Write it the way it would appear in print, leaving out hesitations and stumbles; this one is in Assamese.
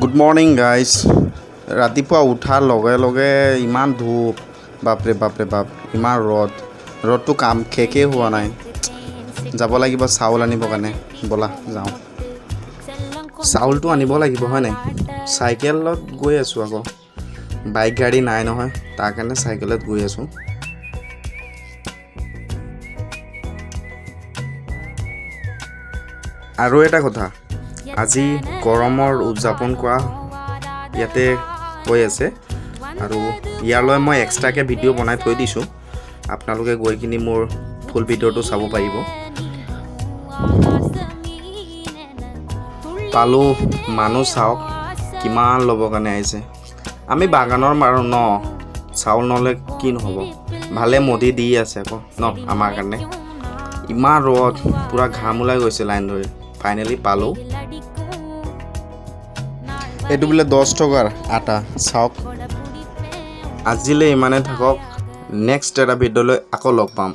গুড মৰ্ণিং গাইজ ৰাতিপুৱা উঠাৰ লগে লগে ইমান ধূপ বাপৰে বাপৰে বাপ ইমান ৰ'দটো কাম শেষেই হোৱা নাই যাব লাগিব চাউল আনিবৰ কাৰণে ব'লা যাওঁ চাউলটো আনিব লাগিব হয় নাই চাইকেলত গৈ আছোঁ আকৌ বাইক গাড়ী নাই নহয় তাৰ কাৰণে চাইকেলত গৈ আছোঁ আৰু এটা কথা আজি গৰমৰ উদযাপন কৰা ইয়াতে হৈ আছে আৰু ইয়ালৈ মই এক্সট্ৰাকৈ ভিডিঅ' বনাই থৈ দিছোঁ আপোনালোকে গৈ কিনি মোৰ ফুল ভিডিঅ'টো চাব পাৰিব পালোঁ মানুহ চাওক কিমান ল'বৰ কাৰণে আহিছে আমি বাগানৰ মাৰোঁ ন চাউল নহ'লে কি নহ'ব ভালে মদি দি আছে আকৌ ন আমাৰ কাৰণে ইমান ৰ'দ পূৰা ঘাম ওলাই গৈছে লাইন ধৰি ফাইনেলি পালোঁ এইটো বোলে 10 টকাৰ আটা চাওক আজিলৈ ইমানে থাকক নেক্সট এটা ভিডিঅ'লৈ আকৌ লগ পাম